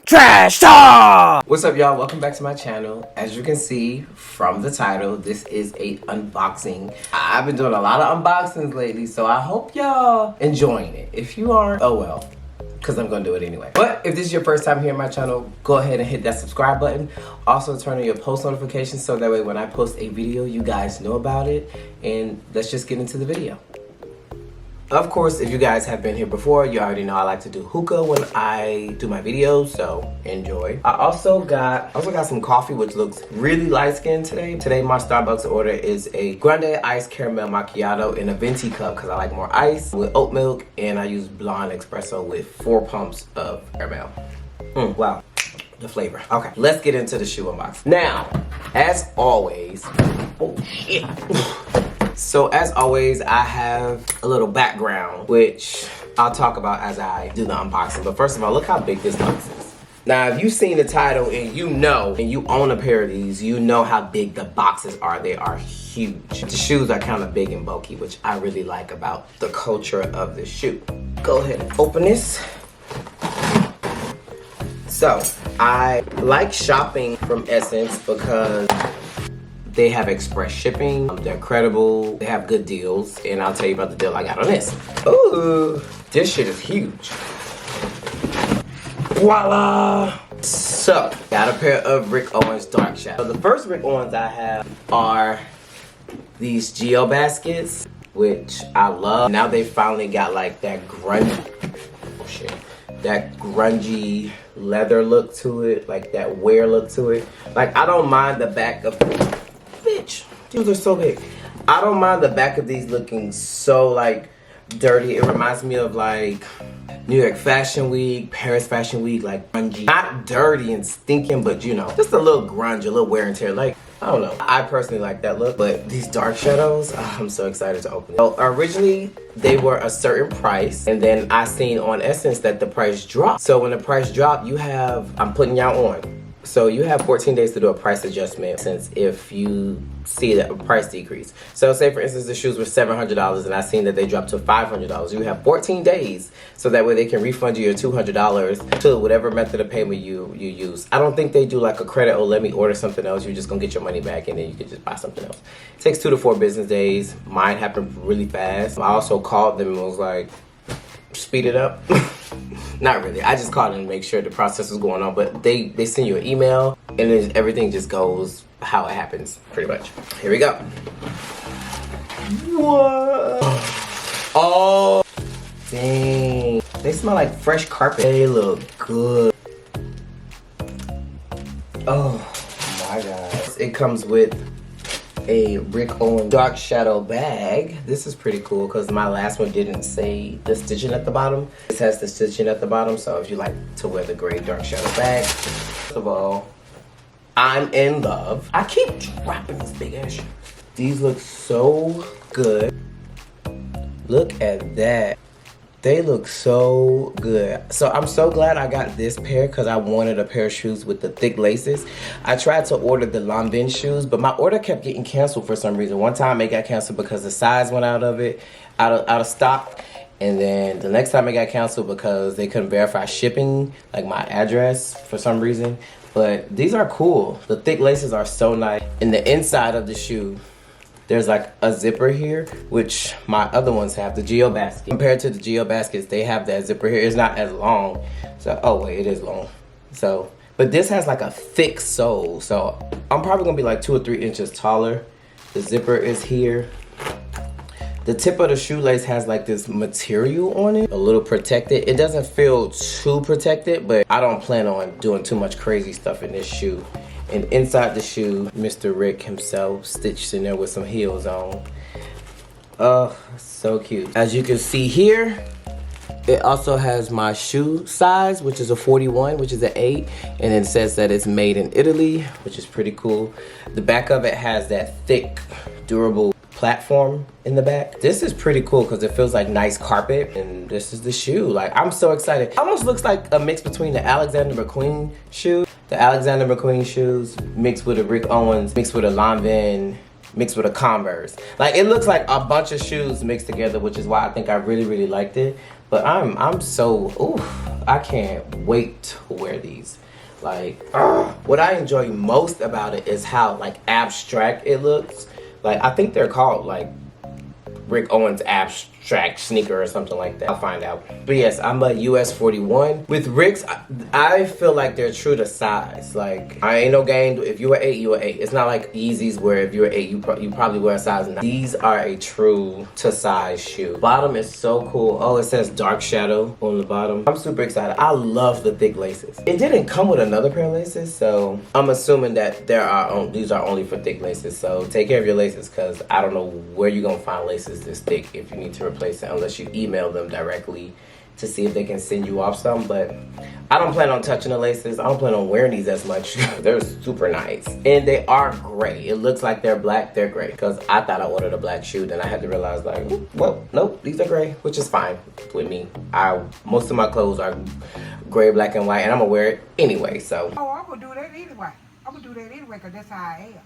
Drkshdw! What's up, y'all? Welcome back to my channel. As you can see from the title, this is a unboxing. I've been doing a lot of unboxings lately, so I hope y'all enjoying it. If you aren't, oh well, because I'm gonna do it anyway. But if this is your first time here on my channel, go ahead and hit that subscribe button. Also turn on your post notifications so that way when I post a video, you guys know about it. And let's just get into the video. Of course, if you guys have been here before, you already know I like to do hookah when I do my videos, so enjoy. I also got some coffee, which looks really light-skinned today. Today, my Starbucks order is a grande iced caramel macchiato in a venti cup because I like more ice with oat milk, and I use blonde espresso with 4 pumps of caramel. Wow, the flavor. Okay, let's get into the shoe unboxing. Now, as always, oh shit. So as always, I have a little background, which I'll talk about as I do the unboxing. But first of all, look how big this box is. Now, if you've seen the title and you know, and you own a pair of these, you know how big the boxes are. They are huge. The shoes are kind of big and bulky, which I really like about the culture of the shoe. Go ahead and open this. So, I like shopping from Essence because they have express shipping, they're credible, they have good deals, and I'll tell you about the deal I got on this. Ooh, this shit is huge. Voila! So, got a pair of RICKOWENS Drkshdw. So the first RICKOWENS I have are these geo baskets, which I love. Now they finally got like that grungy leather look to it, like that wear look to it. Like, I don't mind the back of bitch, these are so big. I don't mind the back of these looking so like dirty. It reminds me of like New York Fashion Week, Paris Fashion Week, like grungy. Not dirty and stinking, but you know, just a little grunge, a little wear and tear. Like, I don't know. I personally like that look, but these Drkshdws, I'm so excited to open it. So originally, they were a certain price, and then I seen on Essence that the price dropped. So when the price dropped, you have, I'm putting y'all on. So you have 14 days to do a price adjustment since if you see that a price decrease. So say for instance the shoes were $700 and I seen that they dropped to $500. You have 14 days so that way they can refund you your $200 to whatever method of payment you use. I don't think they do like a credit or let me order something else. You're just gonna get your money back and then you can just buy something else. It takes 2 to 4 business days. Mine happened really fast. I also called them and was like, speed it up. Not really. I just called them to make sure the process was going on, but they send you an email and then everything just goes how it happens, pretty much. Here we go. What? Oh, dang. They smell like fresh carpet. They look good. Oh my God. It comes with a RICKOWENS Drkshdw bag. This is pretty cool because my last one didn't say the stitching at the bottom. This has the stitching at the bottom, so if you like to wear the gray Drkshdw bag. First of all, I'm in love. I keep dropping this big ass shit. These look so good. Look at that. They look so good. So I'm so glad I got this pair because I wanted a pair of shoes with the thick laces. I tried to order the Lanvin shoes, but my order kept getting canceled for some reason. One time it got canceled because the size went out of stock. And then the next time it got canceled because they couldn't verify shipping, like my address for some reason. But these are cool. The thick laces are so nice. In the inside of the shoe, there's like a zipper here, which my other ones have, the Geo Basket. Compared to the Geo Baskets, they have that zipper here. It's not as long. So, oh wait, it is long. So, but this has like a thick sole. So I'm probably gonna be like 2 or 3 inches taller. The zipper is here. The tip of the shoelace has like this material on it, a little protected. It doesn't feel too protected, but I don't plan on doing too much crazy stuff in this shoe. And inside the shoe, Mr. Rick himself stitched in there with some heels on. Oh, so cute. As you can see here, it also has my shoe size, which is a 41, which is an 8. And it says that it's made in Italy, which is pretty cool. The back of it has that thick, durable platform in the back. This is pretty cool because it feels like nice carpet, and this is the shoe. Like, I'm so excited. Almost looks like a mix between the Alexander McQueen shoe. The Alexander McQueen shoes mixed with a RICKOWENS, mixed with a Lanvin, mixed with a Converse. Like, it looks like a bunch of shoes mixed together, which is why I think I really, really liked it. But I'm so, ooh, I can't wait to wear these. Like, what I enjoy most about it is how like abstract it looks. Like, I think they're called like Rick Owens abstract sneaker or something like that. I'll find out. But yes, I'm a US 41. With Ricks, I feel like they're true to size. Like, I ain't no game. If you're an 8, you're an 8. It's not like Yeezys where if you're an 8, you probably wear a size 9. These are a true to size shoe. Bottom is so cool. Oh, it says Drkshdw on the bottom. I'm super excited. I love the thick laces. It didn't come with another pair of laces, so I'm assuming that these are only for thick laces. So take care of your laces, because I don't know where you're gonna find laces this thick if you need to replace it, unless you email them directly to see if they can send you off some. But I don't plan on touching the laces. I don't plan on wearing these as much. They're super nice, and they are gray. It looks like they're black, they're gray, because I thought I ordered a black shoe, then I had to realize like, well, nope, these are gray, which is fine with me. Most of my clothes are gray, black, and white, and I'm gonna wear it anyway. So I'm gonna do that anyway. I'm gonna do that anyway because that's how I am.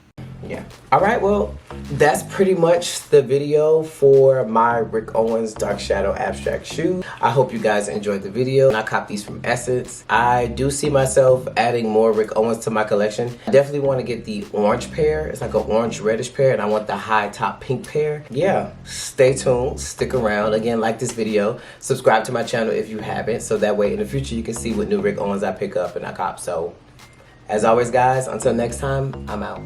yeah. All right, well, that's pretty much the video for my Rick Owens Drkshdw abstract shoe. I hope you guys enjoyed the video. I copped these from Essence. I do see myself adding more Rick Owens to my collection. I definitely want to get the orange pair. It's like an orange reddish pair, and I want the high top pink pair. Yeah, stay tuned, stick around. Again, like this video, subscribe to my channel if you haven't, so that way in the future you can see what new Rick Owens I pick up and I cop. So as always guys, until next time, I'm out.